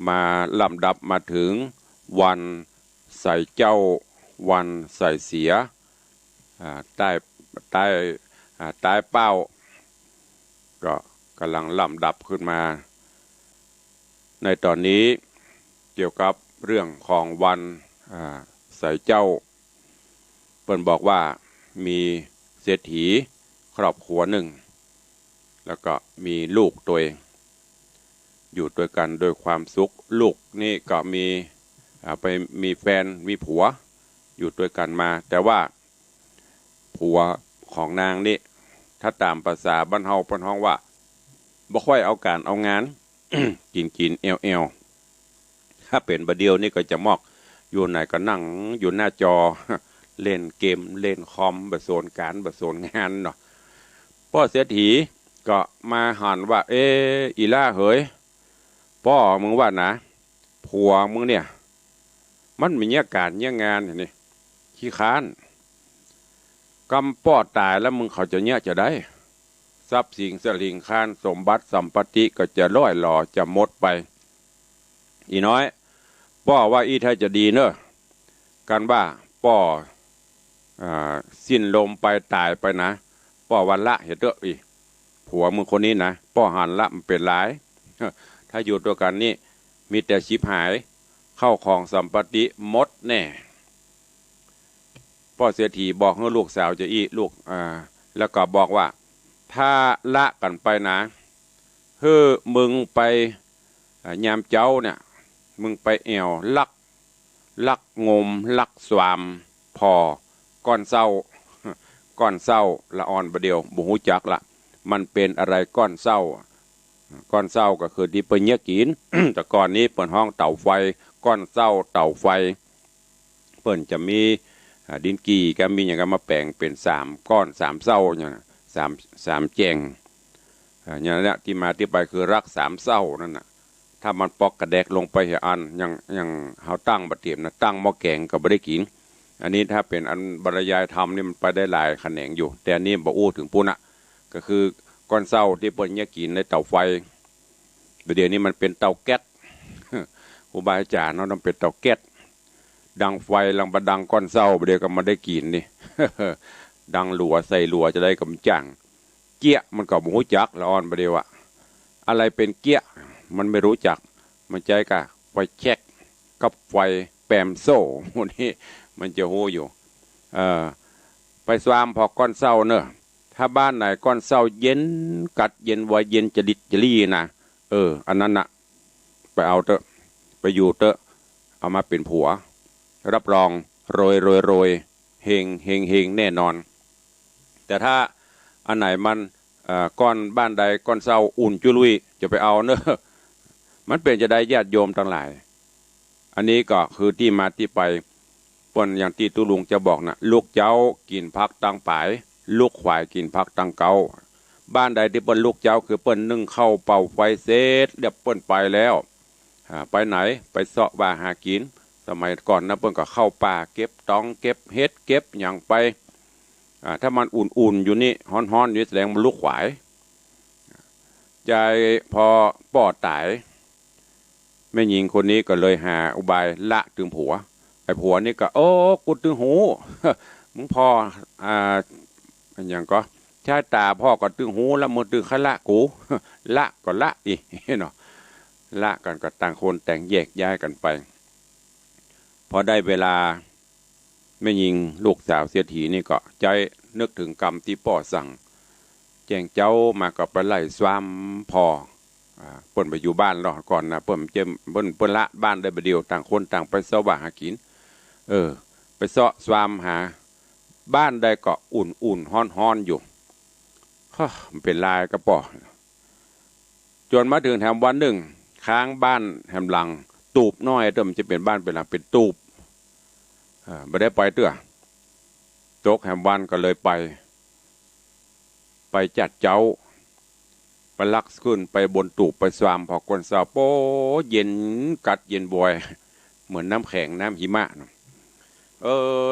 มาลำดับมาถึงวันใส่เจ้าวันใส่เสียใต้เป้าก็กำลังลำดับขึ้นมาในตอนนี้เกี่ยวกับเรื่องของวันใส่เจ้าเปิ้นบอกว่ามีเศรษฐีครอบครัวหนึ่งแล้วก็มีลูกตัวเองอยู่ด้วยกันโดยความสุขลูกนี่ก็ไปมีแฟนมีผัวอยู่ด้วยกันมาแต่ว่าผัวของนางนี่ถ้าตามภาษาบ้านเฮาเพิ่นฮ้องว่าบ่ค่อยเอาการเอางาน กินแอวถ้าเป็นบะเดียวนี่ก็จะมอกอยู่ไหนก็นั่งอยู่หน้าจอ เล่นเกมเล่นคอมบะโซนการบะโซนงานเนาะพ่อเศรษฐีก็มาหันว่าอีล่าเฮ้ยพ่อมึงว่านะผัวมึงเนี่ยมันมีเงี้ยการเงี้ยงานนี่ขี้ค้านกำป้อตายแล้วมึงเขาจะเงี้ยจะได้ทรัพย์สินสลิงค้านสมบัติสัมปติก็จะล่อยหล่อจะหมดไป อีน้อยป้อว่าอีถ้าจะดีเนอะกันว่าป้อสิ้นลมไปตายไปนะป้อวันละเห็นเด้ออีผัวมึงคนนี้นะป้อหันละมันเป็นหลายถ้าอยู่ตัวกันนี่มีแต่ชิบหายเข้าของสัมปติมดแน่พ่อเสียทีบอกให้ลูกสาวจะอีลูกแล้วก็บอกว่าถ้าละกันไปนะเฮ้อมึงไปยามเจ้าเนี่ยมึงไปแอวลักงมลักสวามพอก้อนเศร้าก้อนเศร้าละอ่อนประเดียวบุหูจักละมันเป็นอะไรก้อนเศร้าก้อนเศร้าก็คือที่เปิ้นเนี้ยกิน แต่ก่อนนี้เปิ้นห้องเต่าไฟก้อนเศร้าเต่าไฟเปิ้นจะมีดินกีก็มีอย่างกันมาแปลงเป็น3ก้อน3เศร้าอย่างสามแจงอย่างนี้ที่มาที่ไปคือรัก3เศร้านั่นน่ะถ้ามันปอกกระแดกลงไปอันอย่างเขาตั้งบัดเทียมนะตั้งหม้อแกงก็ไม่ได้กินอันนี้ถ้าเป็นอันบรรยายธรรมนี่มันไปได้หลายแขนงอยู่แต่อันนี้บอกอู้ถึงปุ่นอ่ะก็คือก้อนเศร้าที่เปิ้นเนี่ยกินในเตาไฟเดี๋ยวนี้มันเป็นเตาแก๊สครูบาอาจารย์เขาทำเป็นเตาแก๊สดังไฟลังบดังก้อนเศร้าเดี๋ยวก็มาได้กินนี่ ดังหลัวใส่หลัวจะได้กำจังเกี้ยมันก็บ่รู้จักละอ่อนประเดี๋ยวอะอะไรเป็นเกี้ยมันไม่รู้จักมันใจกะไฟแช็กกับไฟแปมโซ่พวกนี้มันจะโหอยู่ไปสวามพอก้อนเศร้าเนอะถ้าบ้านไหนก้อนเศร้าเย็นกัดเย็นวายเย็นจะดิดจะลี่นะอันนั้นนะไปเอาเตอะไปอยู่เตอะเอามาเป็นผัวรับรองโรยเฮงแน่นอนแต่ถ้าอันไหนมันก้อนบ้านใดก้อนเศร้าอุ่นจุลุยจะไปเอาเนอะมันเป็นจะได้ญาติโยมทั้งหลายอันนี้ก็คือที่มาที่ไปเปิ้นอย่างที่ตุลุงจะบอกนะลูกเจ้ากินพักตั้งปายลูกควายกินพักตั้งเกาบ้านใดที่เปิ้นลูกเจ้าคือเปิ้นนึ่งเข้าเป่าไฟเสร็จเรียบเปิ้นไปแล้วไปไหนไปเสาะว่าหากินสมัยก่อนนะเปิ้นก็เข้าป่าเก็บตองเก็บเฮ็ดเก็บอย่างไปถ้ามันอุ่นอยู่นี่ฮ้อนๆอยู่แสดงมันลูกขวายใจพอปอดตายแม่หญิงคนนี้ก็เลยหาอุบายละถึงผัวไอ้ผัวนี่ก็โอ้กูถึงหู มึงพออย่างก็ชาตาพ่อก็ตึงหูแล้วมึงตึงขละกู ละก็ละอีเนาะละกันก็ต่างคนแต่งแยกย้ายกันไปพอได้เวลาแม่ยิงลูกสาวเสียทีนี่ก็ใจนึกถึงกรรมที่พ่อสั่งแจ้งเจ้ามากับไปไล่สวามพอเปิ้นไปอยู่บ้านรอก่อนนะเปิ้นละบ้านได้ประเดียวต่างคนต่างไปเสาะหากินไปเสาะสวามหาบ้านได้ก็อุ่นฮ้อนอยู่มันเป็นลายกระป๋อจนมาถึงแถมวันหนึ่งค้างบ้านแถมหลังตูบน้อยเติมจะเป็นบ้านเป็นหลังเป็นตูบไม่ได้ไปเตื้อโจ๊กแถมวันก็เลยไปจัดเจ้าไปลักขึ้นไปบนตูบไปสวามพอคนสาวโป้เย็นกัดเย็นบวยเหมือนน้ำแข็งน้ำหิมะ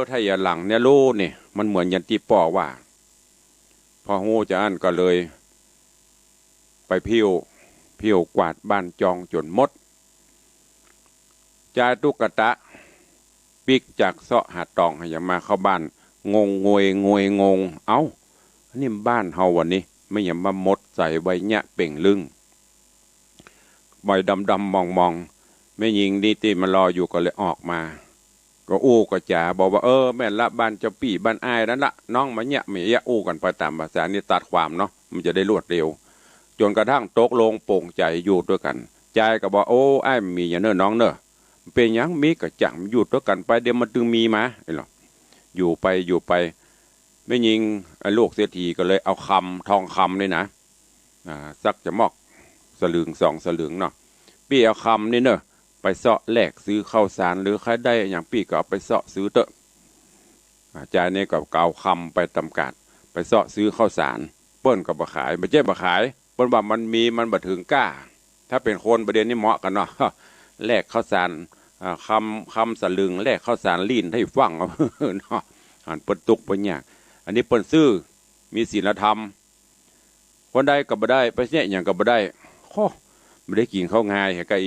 ถ้าอย่าหลังเนี่ยรู้นี่มันเหมือนยันตีป่อว่าพอหูจะอันก็เลยไปพิ้วกวาดบ้านจองจนมดจ่ายตุกตะปิกจากเสาะหาตองให้มาเข้าบ้านงงเอ้านี่บ้านเฮาวันนี้ไม่อย่ามาหมดใส่ใบเนี้ยเป่งลึงใบดำมองไม่ยิงดีตีมารออยู่ก็เลยออกมาก็อู้ก็จ่าบอกว่าแม่ละบ้านเจ้าปี่บ้านอ้ายนั่นละน้องมาเนี่ยไม่ยะอู้กันไปตามภาษานี่ตัดความเนาะมันจะได้รวดเร็วจนกระทั่งตกลงโปร่งใจอยู่ด้วยกันใจก็บอกอ้ายมีอย่างเนอะน้องเนอะเป็นยังมีกระจังอยู่ด้วยกันไปเดี๋ยวมันตึงมีมาไอ้หรออยู่ไปไม่ยิงลูกเสียทีก็เลยเอาทองคำนี่นะสักจะมอกสลึง2 สลึงเนาะพี่เอาคำนี่เนอะไปเสาะแลกซื้อข้าวสารหรือใครได้อย่างพี่ก็เอาไปเสาะซื้อเตอะใจนี่ก็เกาคำไปตำกาดไปเสาะซื้อข้าวสารเปิ้นก็บ่ขายไม่ใช่บ่ขายเปิ้นว่ามันบ่ถึงกล้าถ้าเป็นคนประเด็นนี้เหมาะกันเนาะแลกข้าวสารคำสลึงแลกข้าวสารลีนให้ฟังเนาะเปิ้นตุกเปิ้นยากอันนี้เปิ้นซื้อมีศีลธรรมคนใดก็บ่ได้ไปเนี่ยอย่างก็บ่ได้ไม่ได้กินข้าวง่ายเหรอไก่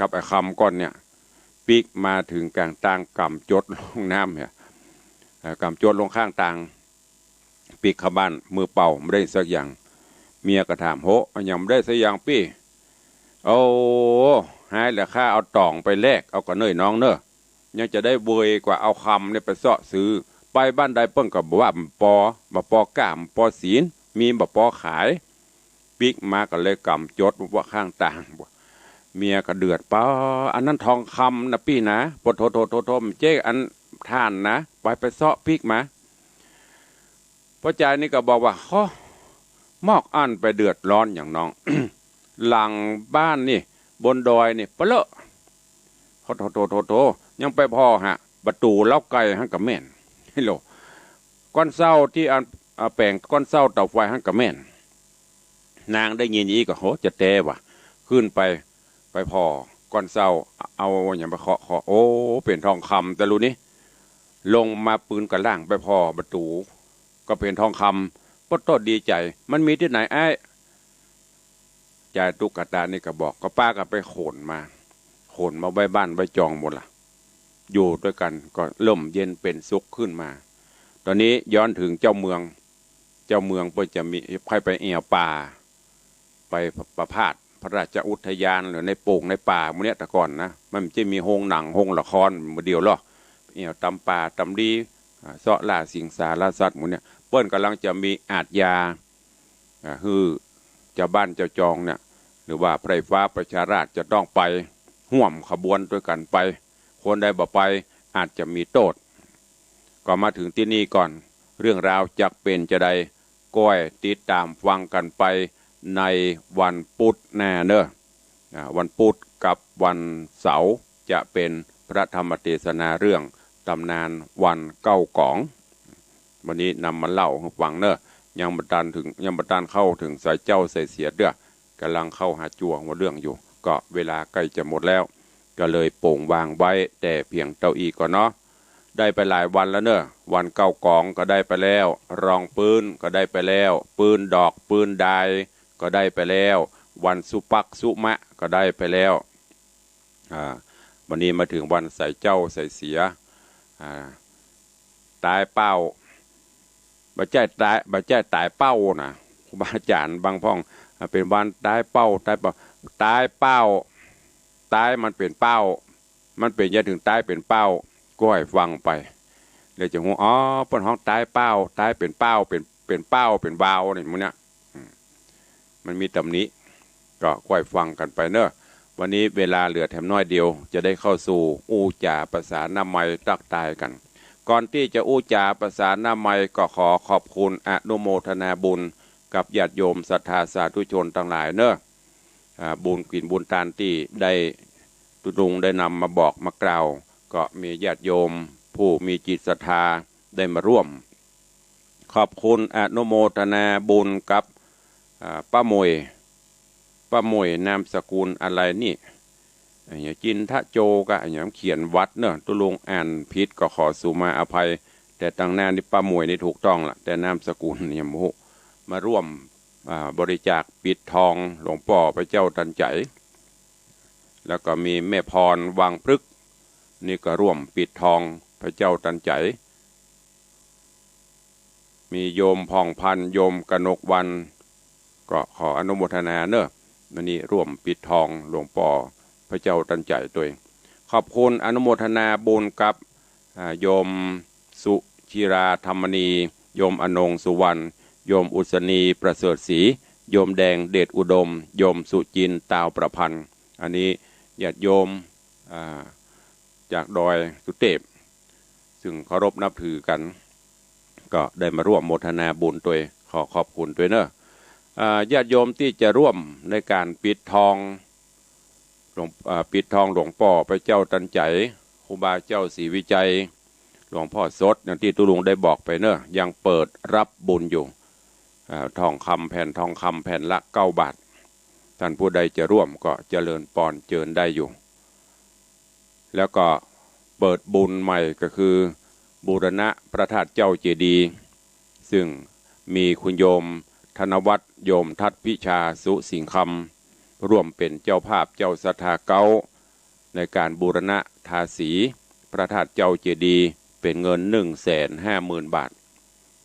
กับไอ้คำก้อนเนี่ยปีกมาถึงกลางต่างกำจดลงน้ำเนี่ยกำจดลงข้างต่างปีกขบ้านมือเป่าไม่ได้สักอย่างเมียก็ถามโหยังไม่ได้สักอย่างปี้เอาหายแล้วข้าเอาต่องไปแลกเอากระเนยน้องเนอะยังจะได้เวยกว่าเอาคำเนี่ยไปเสาะซื้อไปบ้านใดเปิ้งกับว่าบ่ปอกล้ามปอศีลมีบ่ปอขายปีกมาก็เลยกำจดว่าข้างต่างเมียก็เดือดป้าอันนั้นทองคำนะพี่นะปดโทมเจ๊อันท่านนะไปเสาะปีกมาพ่อใจนี่ก็บอกว่าข้อมอกอันไปเดือดร้อนอย่างน้อง หลังบ้านนี่บนดอยนี่เปลอะเขาโทยังไปพอฮะประตูเล้าไก่ฮั่งกับแม่นฮัลโหลก้อนเศร้าที่อันแปลงก้อนเศร้าเต่าไฟฮั่งกับแม่นนางได้ยินอีกก็โหจะเตะว่ะขึ้นไปพอก้อนเศร้าเอาอย่างไปเคาะโอ้เป็นทองคำแต่รู้นี่ลงมาปืนกระล่างไปพอประตูก็เป็นทองคำก็ต้นดีใจมันมีที่ไหนไอ้ยายตุ๊กตานี่ก็บอกก็ป้าก็ไปโขนมาไว้บ้านไว้จองหมดล่ะอยู่ด้วยกันก็เริ่มเย็นเป็นสุขขึ้นมาตอนนี้ย้อนถึงเจ้าเมืองเพื่อจะมีให้ไปเอี่ยวป่าไปประพาสพระราชอุทยานหรือในโป่งในป่าเมื่อนี้แต่ก่อนนะมันจะมีโรงหนังโรงละครเดียวหรอกเอี่ยวตำป่าตำดีเสาะล่าสิงสารสัตว์หมดเนี่ยเปิ้นกำลังจะมีอาทยาคือเจ้าบ้านเจ้าจองเนี่ยหรือว่าไพร่ฟ้าประชาราชจะต้องไปห่วมขบวนด้วยกันไปคนใดบ่ไปอาจจะมีโทษก็มาถึงที่นี่ก่อนเรื่องราวจักเป็นจะใดก้อยติดตามฟังกันไปในวันพุธแน่เนอะวันพุธกับวันเสาร์จะเป็นพระธรรมเทศนาเรื่องตำนานวันเก้ากองวันนี้นำมาเล่าให้ฟังเนอะยังบัดตันเข้าถึงสายเจ้าใส่เสียเด้อกำลังเข้าหาจัวว่าเรื่องอยู่ก็เวลาใกล้จะหมดแล้วก็เลยโป่งวางไว้แต่เพียงเต้าอีก่อนเนาะได้ไปหลายวันแล้วเนอะวันเก้ากองก็ได้ไปแล้วรองปืนก็ได้ไปแล้วปืนดอกปืนดายก็ได้ไปแล้ววันสุปักสุมะก็ได้ไปแล้ววันนี้มาถึงวันใส่เจ้าใส่เสียตายเป้าบ่ใจตายเป้านะบาอาจารย์บางพ่องเป็นวันตายเป้าตายมันเป็นเป้ามันเป็นยาถึงตายเป็นเป้าก็ให้ฟังไปเลยจะหัวเปิ้นห้องตายเป้าตายเป็นเป้าเป็นเป้าเป็นวาวนี่มึงเนี่ยมันมีตำหนิก็ค่อยฟังกันไปเนอะวันนี้เวลาเหลือแถมน้อยเดียวจะได้เข้าสู่อู้จ่าภาษาหน้าไม้ตักตายกันก่อนที่จะอู้จ่าภาษาหน้าไม้ก็ขอขอบคุณอนุโมทนาบุญกับญาติโยมศรัทธาสาธุชนทั้งหลายเนอะบุญกลิ่นบุญทานที่ได้ตุงได้นำมาบอกมากล่าวก็มีญาติโยมผู้มีจิตศรัทธาได้มาร่วมขอบคุณอนุโมทนาบุญกับป้ามวยนามสกุลอะไรนี่อย่างจินทะโจก็อย่างเขียนวัดเนอะตุลงอ่านผิดก็ขอสุมาอภัยแต่ตั้งหน้านี่ป้ามวยนี่ถูกต้องละแต่นามสกุลเนี่ยโมมาร่วมบริจาคปิดทองหลวงพ่อพระเจ้าตันใจแล้วก็มีแม่พรวังพฤกษ์นี่ก็ร่วมปิดทองพระเจ้าตันใจมีโยมผ่องพันโยมกนกวันก็ขออนุโมทนาเนอะวันนี้ร่วมปิดทองหลวงพ่อพระเจ้าตันใจตัวเองขอบคุณอนุโมทนาบุญกับโยมสุชิราธรรมณีโยมอนงสุวรรณโยมอุษณีประเสริฐศรีโยมแดงเดชอุดมโยมสุจินตาวประพันธ์อันนี้ญาติโยมจากดอยสุเทพซึ่งเคารพนับถือกันก็ได้มาร่วมโมทนาบุญตัวขอขอบคุณด้วยเนอะญาติโยมที่จะร่วมในการปิดทองหลวงพ่อพระเจ้าตันใจครูบาเจ้าศรีวิจัยหลวงพ่อสดอย่างที่ตุลุงได้บอกไปเนอะยังเปิดรับบุญอยู่ทองคำแผ่นละ9 บาทท่านผู้ใดจะร่วมก็เจริญปอนเจิญได้อยู่แล้วก็เปิดบุญใหม่ก็คือบูรณะพระธาตุเจ้าเจดีย์ซึ่งมีคุณโยมธนวัฒน์โยมทัตพิชาสุสิงคำร่วมเป็นเจ้าภาพเจ้าศรัทธาเก้า ในการบูรณะทาสีพระธาตุเจ้าเจดีย์เป็นเงิน150,000 บาท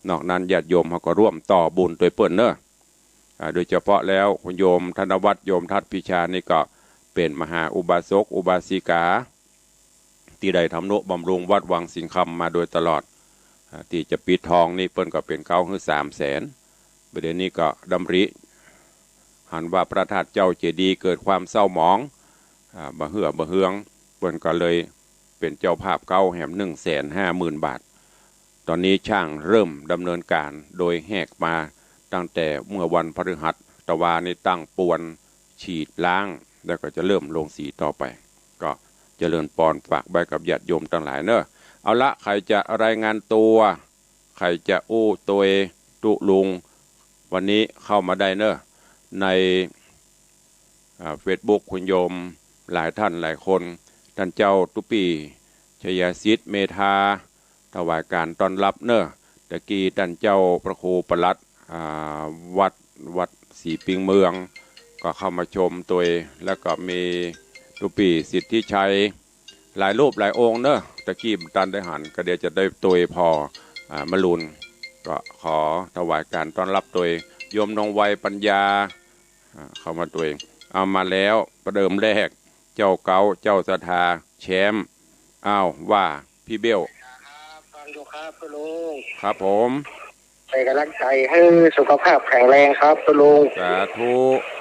นอกนั้นญาติโยมเขาก็ร่วมต่อบุญโดยเปิ้นเนอะโดยเฉพาะแล้วคุณโยมธนวัฒน์โยมทัตพิชานี่ก็เป็นมหาอุบาสกอุบาสิกาที่ได้ทำนุบำรุงวัดวังสิงคำมาโดยตลอดที่จะปิดทองนี่เปิ้นก็เป็น300,000ประเด็นนี้ก็ดำริหันว่าพระธาตุเจ้าเจดีย์เกิดความเศร้าหมองบะเหือบะเฮืองเปิ้นก็เลยเป็นเจ้าภาพแหม150,000 บาทตอนนี้ช่างเริ่มดำเนินการโดยแหกมาตั้งแต่เมื่อวันพฤหัสตะวาในตั้งปวนฉีดล้างแล้วก็จะเริ่มลงสีต่อไปก็เจริญปอนฝากใบกับญาติโยมทั้งหลายเนอะเอาละใครจะรายงานตัวใครจะอู้ตัวตุลุงวันนี้เข้ามาได้เนอะในFacebook คุณโยมหลายท่านหลายคนท่านเจ้าตุปีชยศิษฐ์เมธาถวายการต้อนรับเนอะตะกี้ท่านเจ้าพระครูประหลัดวัดศรีปิงเมืองก็เข้ามาชมตัวแล้วก็มีตุปีสิทธิชัยหลายรูปหลายองค์เนอะตะกี้ตันได้หันก็เดี๋ยวจะได้ตัวพอมะลุนก็ขอถวายการต้อนรับตัวโยมนงไวปัญญาเข้ามาตัวเอามาแล้วประเดิมแรกเจ้าเก่าเจ้าศรัทธาแชมป์อ้าวว่าพี่เบี้ยวฟังอยู่ครับคุณลุงครับผมเป็นกำลังใจให้สุขภาพแข็งแรงครับคุณลุงสาธุ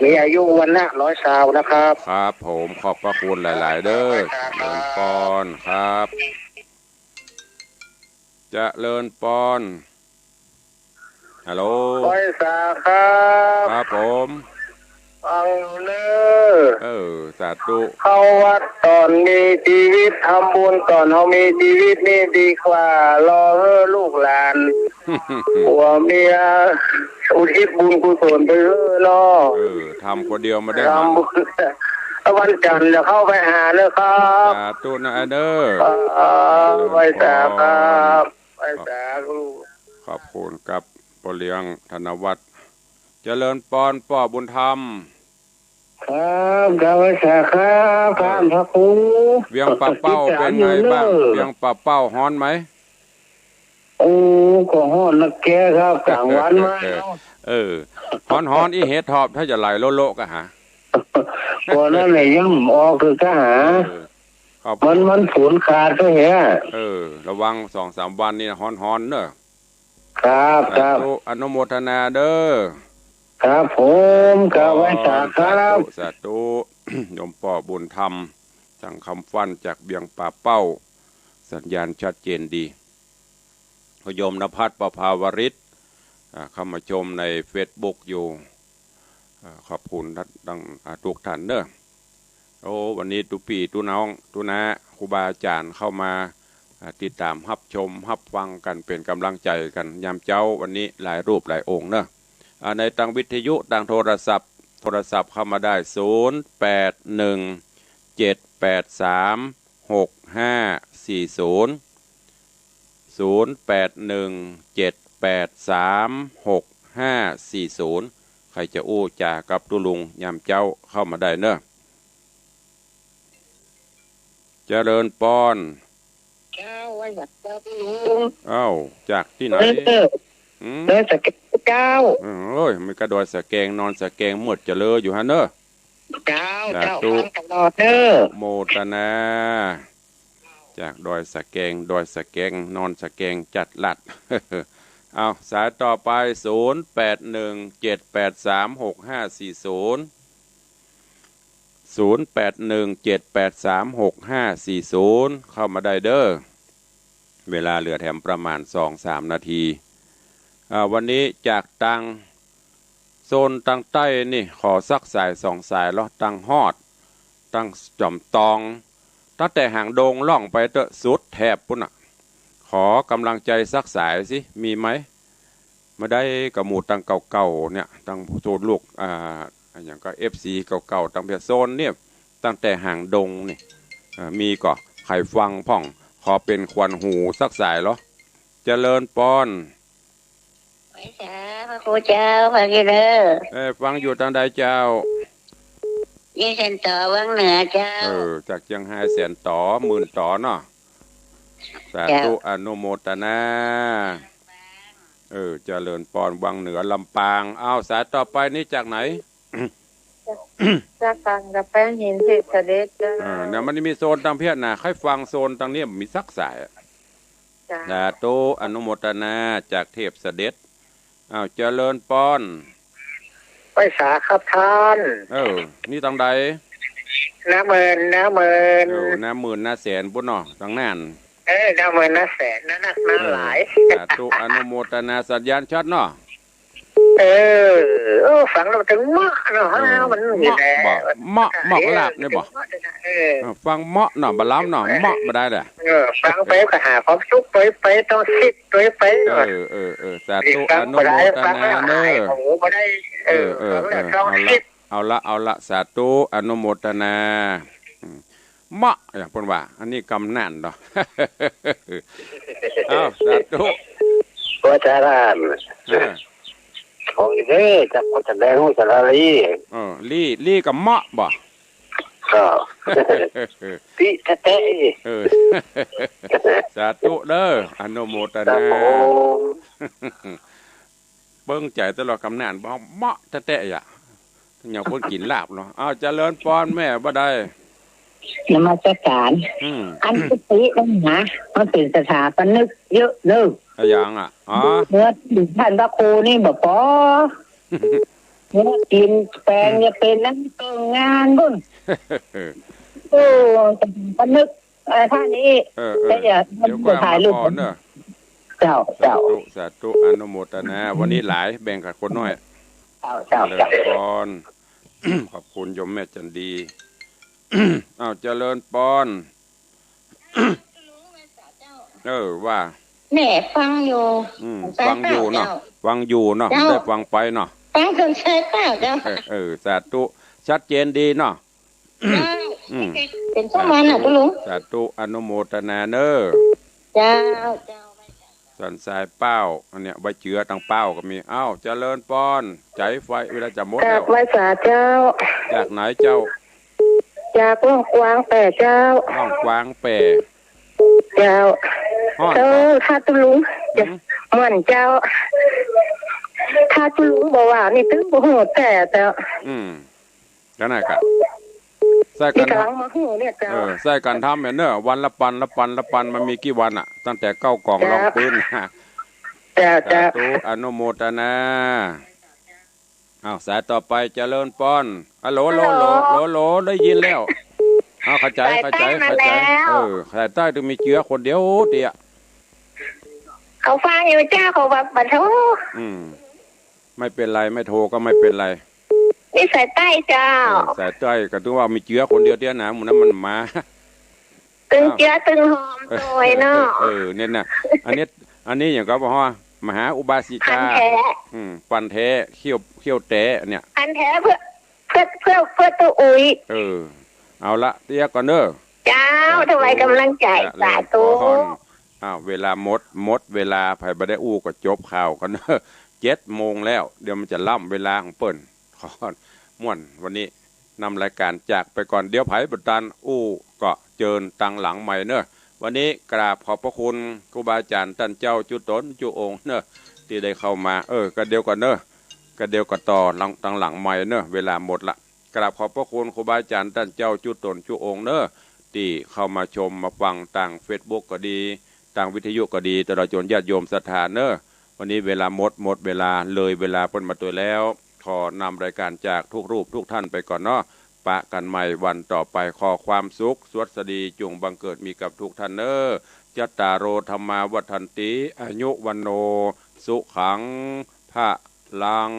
มีอายุวันละ100 นะครับครับผมขอบพระคุณหลายๆเด้อเจริญปอนครับเจริญปอนฮัลโหล100 ครับผมฟังเนสาธุเข้าวัดตอนมีชีวิตทำบุญก่อนเรามีชีวิตนี่ดีกว่ารอลูกหลานผัวเมียอุทิศบุญกุศลไปเนาะทำคนเดียวมาได้ทำบุญวันจันทร์จะเข้าไปหาเลยครับสาธุนะเด้อไว้สาครับไว้สาลูกขอบคุณกับพ่อเลี้ยงธนวัฒน์เจริญปอนป่อบุญธรรมครับกาวสาครับพระพระครูเวียงป่าเป้าเป็นไงบ้างเวียงป่าเป้าฮ้อนไหมโอ้ก็ฮ้อนนักแกครับกลางวันมาฮ้อนอีเฮ็ดทอบถ้าจะไหลโลกะฮะก่อนนั้นเลยยังออกคือก็หามันฝนขาดก็เหี้ยระวัง 2-3 วันนี่ฮ้อนเนอะครับอนุโมทนาเด้อครับผมกาไว้สาครับสาธุโยมป่อบุญธรรมสั่งคำฟันจากเบียงป่าเป้าสัญญาณชัดเจนดีโยมณภัทรประภาวริศเข้ามาชมใน Facebook อยู่ขอบคุณทุกท่านเนอะวันนี้ตุปีตุน้องตุนาครูบาอาจารย์เข้ามาติดตามรับชมรับฟังกันเป็นกำลังใจกันยามเจ้าวันนี้หลายรูปหลายองค์เนอะในทางวิทยุทางโทรศัพท์เข้ามาได้0817836540 0817836540ใครจะอู้จากับตุลุงยามเจ้าเข้ามาได้เนอะเจริญปอนเจ้าไว้จากเจ้าตุลุงจากที่ไหนเลยสะแกงเจ้าไม่กระโดดสะแกงนอนสะแกงหมดจะเลออยู่ฮะเนอะเจ้าฟังตลอดเนอะโมตนาจากดอยสะแกงนอนสะแกงจัดหลัดสายต่อไป0817836540 0817836540เข้ามาได้เด้อเวลาเหลือแถมประมาณ 2-3 นาทีวันนี้จากตังโซนตังใต้นี่ขอสักสาย2 สายแล้วตังฮอดตังจอมตองตั้งแต่หางโดงล่องไปเตอะสุดแถบปุ่นขอกำลังใจสักสายสิมีไหมมาได้กับหมู่ตังเก่าๆเนี่ยตังโซนลูกอย่างก็ FC เก่าๆตังเพียโซนเนี่ยตั้งแต่หางดงนี่มีก็ไข่ฟังพ่องขอเป็นควันหูสักสายเหรอเจริญปอนไว้จ้าพระครูเจ้าพระกิเลฟังอยู่ทางใดเจ้า 20 ต่อวังเหนือเจ้าจากเชียงไฮ้แสนต่อ10,000 ต่อเนาะสาธุอนุโมทนาเจริญปอนวังเหนือลำปางเอาสายต่อไปนี่จากไหนจากฟังกับแป้งหินเทพเสด็จเจ้าเนี่ยมันมีโซนทางเพียรนะให้ฟังโซนทางนี้มีสักสายสาธุอนุโมทนาจากเทพเสด็จเอาเจริญปอนไปสาครับท่านนี่ทางใดน้ำเมินน้ำหมื่นน้าแสนปุ่นเนาะทางนั้นน้ำเมินน้าแสนน้าหลายสาธุอนุโมทนาสัญญาณชัดเนาะฟังแล้วมันจะเหมาะเนาะมันเหมาะหลับเนี่ยบ่ฟังเหมาะเนาะบล้ำเนาะเหมาะมาได้เลยฟังไปก็หาความสุขไปต้องคิดไปสาธุอนุโมทนาเนอะเอาละสาธุอนุโมทนาเหมาะอย่างพูดว่าอันนี้กำนันเนาะเอาสาธุพระอาจารย์ของนี่จะพูดแสดงว่าจะลี่กับเหมาะบ่พี่เต้สาธุเด้ออนุโมทนาเบิ่งใจตลอดกำนันบ่เหมาะเต้อ่ะอย่าคนกินลาบเนาะเอาเจริญพรแม่บ่ได้นมัสการอันกุฏินั่นนะมันเป็นสถาปนิกเยอะเนอะอย่างเมื่อท่านพระครูนี่บอกพอเมื่อกินแปลงจะเป็นนั่งตรงงานบุ้นปนึกท่านนี้แต่อย่าถ่ายรูปเจ้าสาธุอนุโมทนาวันนี้หลายแบ่งกับคนน้อยเจ้าพรขอบคุณโยมแม่จันดีเจริญปอนว่าแม่ฟังอยู่เนาะฟังอยู่เนาะได้ฟังไปเนาะฟังคนใช้เปล่าเจ้าสาธุชัดเจนดีเนาะเป็นสมานน่ะตุลุงสาธุอนุโมทนาเนอเจ้าสันสายเป้าอันเนี้ยใบเจือตังเป้าก็มีเจริญปอนใจไฟเวลาจะหมดแล้วไว้สาเจ้าจากไหนเจ้าจากล่องกวางแปะเจ้าล่องกวางแปะเจ้าถ้าตุลุงเหมือนเจ้าถ้าตุลุงบอกว่านี่ตึ้งโอ้โหแต่แล้วไหนกันใส่กันใส่กันทำเนี่ยเนอะวันละปันมันมีกี่วันตั้งแต่9 กล่องลองปืนจ้าอนุโมทนาสายต่อไปเจริญปอนฮัลโหลได้ยินแล้วเข้าใจสายใต้ต้องมีเจือคนเดียวเดียเขาฟังอยู่เจ้าเขาแบบบันทุไม่เป็นไรไม่โทรก็ไม่เป็นไรนี่สายใต้เจ้าสายใต้ก็ถือว่ามีเจือคนเดียวนะหมูนั้นมันมาตึงเจือตึงหอมโดยเนาะเนี่ยนะอันนี้อย่างก็บอกว่ามหาอุบาสิกาปันแท้เขี้ยวแต้เนี่ยอันแท้เพื่อตัวอุ้ยเอาละเตี้ยก่อนเนอะเจ้าทำไมกำลังใจสาธุเวลาหมดเวลาไผ่บ่ได้ก็จบข่าวกันเนอะ7 โมงแล้วเดี๋ยวมันจะล่ำเวลาของเปิ้นขอม่วนวันนี้นำรายการจากไปก่อนเดี๋ยวไผ่บุตรก็เจิญตังหลังใหม่เนอะวันนี้กราบขอบพระคุณครูบาอาจารย์ท่านเจ้าจุตนจุองค์เนอะที่ได้เข้ามาก็เดียวก่อนเนอะก็เดียวก็ต่อตังหลังใหม่เนอะเวลาหมดละกราบขอบพระคุณครูบาอาจารย์ท่านเจ้าจุตนจุองค์เนอะที่เข้ามาชมมาฟังต่าง Facebook ก็ดีต่างวิทยุก็ดีตลอดจนญาติโยมศรัทธาเนอะวันนี้เวลาหมดเวลาเลยเวลาพ้นมาตัวแล้วขอนำรายการจากทุกรูปทุกท่านไปก่อนเนาะปะกันใหม่วันต่อไปขอความสุขสวัสดีจงบังเกิดมีกับทุกท่านเนอะจัตตารโอธรรมาวัฏันติอายุวันโนสุขังพระลัง